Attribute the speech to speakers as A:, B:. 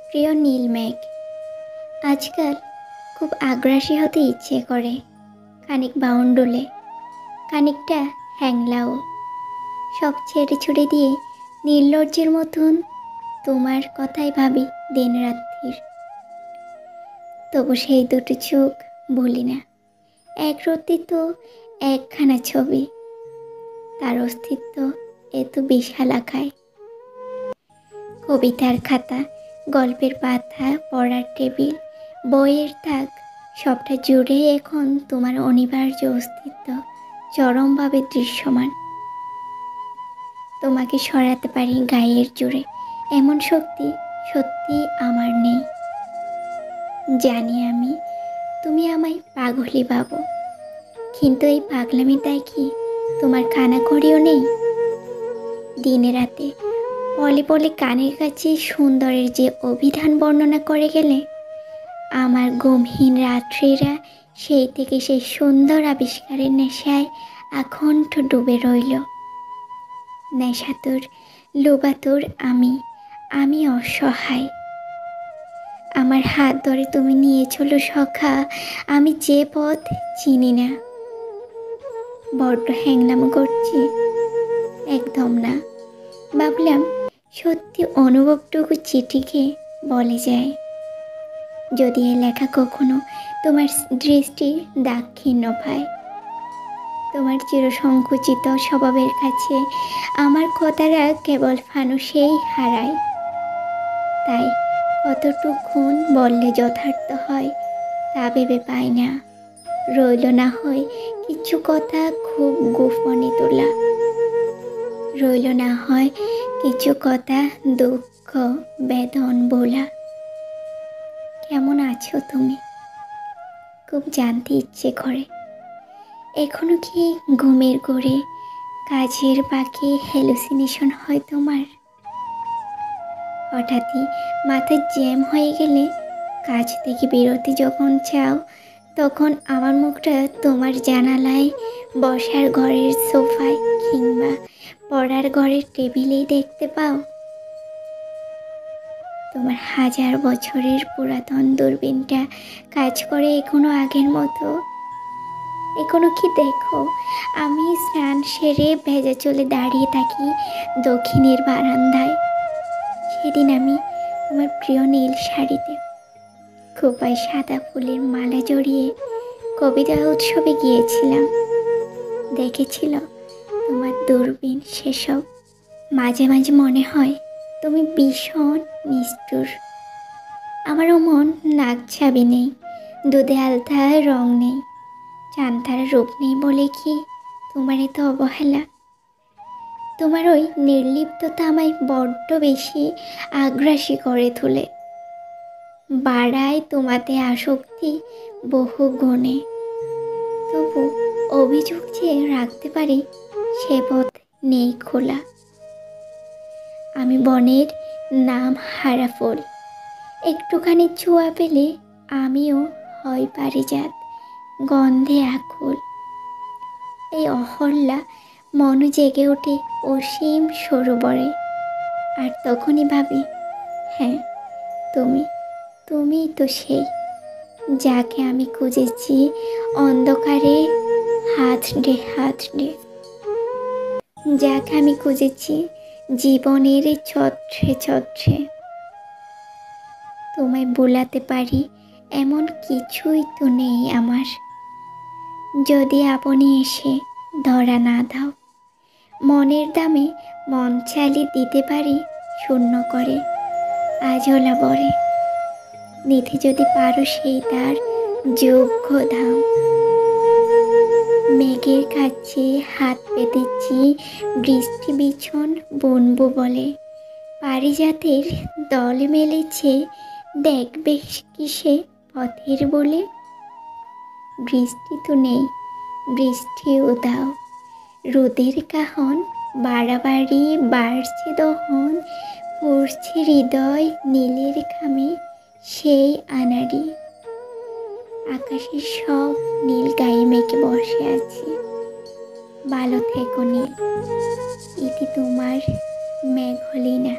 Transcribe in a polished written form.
A: প্রিয় নীলমেঘ, আজকাল খুব আগ্রাসী হতে ইচ্ছে করে, খানিক বাউন্ডুলে, খানিকটা হ্যাংলাও। সব ছেড়ে ছুড়ে দিয়ে নির্লজ্জের মতন তোমার কথাই ভাবি দিন রাত্রির। তবু সেই দুটো চোখ বলি না, এক রত্তি তো একখানা ছবি, তার অস্তিত্ব এত বিশাল আকায়। কবিতার খাতা, গল্পের পাতা, পড়ার টেবিল, বইয়ের তাক, সবটা জুড়ে এখন তোমার অনিবার্য অস্তিত্ব চরমভাবে দৃশ্যমান। তোমাকে সরাতে পারি গায়ের জোরে, এমন শক্তি সত্যি আমার নেই। জানি আমি তুমি আমায় পাগলই ভাবো, কিন্তু এই পাগলামিটায় কি তোমার কানাকড়িও নেই? দিনে রাতে পলে পলে কানের কাছে সুন্দরের যে অভিধান বর্ণনা করে গেলে, আমার গমহীন রাত্রিরা সেই থেকে সেই সুন্দর আবিষ্কারের নেশায় আকণ্ঠ ডুবে রইল। নেশাতুর লোবাতুর আমি অসহায়। আমার হাত ধরে তুমি নিয়ে চলো সখা, আমি যে পথ চিনি না। বড্ড হ্যাংলাম করছি? একদম না। ভাবলাম সত্যি অনুভবটুকু চিঠিকে বলে যায়, যদি এ লেখা কখনো তোমার দৃষ্টির দাক্ষিণ্য পায়। তোমার চিরসংকুচিত স্বভাবের কাছে আমার কথারা কেবল ফানুষেই হারায়। তাই কতটুকুন বললে যথার্থ হয় তা ভেবে পাই না। রইল না হয় কিছু কথা খুব গোপনে তোলা, রইল না হয় কিছু কথা দুঃখ বেদন বলা। কেমন আছো তুমি? খুব জানতে ইচ্ছে করে। এখনো কি ঘুমের ঘোরে কাজের বাকি হ্যালুসিনেশন হয় তোমার? হঠাৎই মাথায় জ্যাম হয়ে গেলে কাজ থেকে বেরোতে যখন চাও, তখন আমার মুখটা তোমার জানালায়, বসার ঘরের সোফায় কিংবা পড়ার ঘরের টেবিলেই দেখতে পাও। তোমার 1000 বছরের পুরাতন দূরবীনটা কাজ করে এখনো আগের মতো। এখনো কি দেখো আমি স্নান সেরে ভেজা চলে দাঁড়িয়ে থাকি দক্ষিণের বারান্দায়। সেদিন আমি তোমার প্রিয় নীল শাড়িতে খোপায় সাদা ফুলের মালা জড়িয়ে কবিতা উৎসবে গিয়েছিলাম। দেখেছিল তোমার দূরবীন সেসব। মাঝে মাঝে মনে হয় তুমি ভীষণ নিষ্ঠুর। আমারও মন নাক ছাবি নেই, দুধে আলতা রং নেই, চান্তার রূপ নেই বলে কি তোমার এত অবহেলা? তোমার ওই নির্লিপ্ততা আমায় বড্ড বেশি আগ্রাসী করে তোলে, বাড়ায় তোমাতে আসক্তি বহু গুণে। তবু অভিযোগ যে রাখতে পারি সে পথ নেই খোলা। আমি বনের নাম হারা ফুল, একটুখানি ছোঁয়া পেলে আমিও হয় পারিজাত, গন্ধে আকুল। এই অহল্যা মন জেগে ওঠে অসীম সরোবরে, আর তখনই ভাবি, হ্যাঁ তুমি তো সেই যাকে আমি খুঁজেছি অন্ধকারে হাত ডে, যাকে আমি খুঁজেছি জীবনের ছত্রে ছত্রে। তোমায় বোলাতে পারি এমন কিছুই তো নেই আমার, যদি আপনি এসে ধরা না দাও। মনের দামে মন চালি দিতে পারি শূন্য করে আজলা বরে, নিতে যদি পারো সেই তার যোগ্য দাম। মেঘের কাছে হাত পেতেছি বৃষ্টি বিছন বনবো বলে, পারিজাতের দল মেলেছে দেখবে কিসে পথের বলে। বৃষ্টি তো নেই, বৃষ্টিও দাও, রোদের কাহন বাড়াবাড়ি বাড়ছে দহন, পড়ছে হৃদয় নীলের খামে সেই আনাড়ি। আকাশের সব নীল গায়ে মেঘে বসে আছে, ভালো থেকো নীল, ইতি তোমার মেঘলিনা।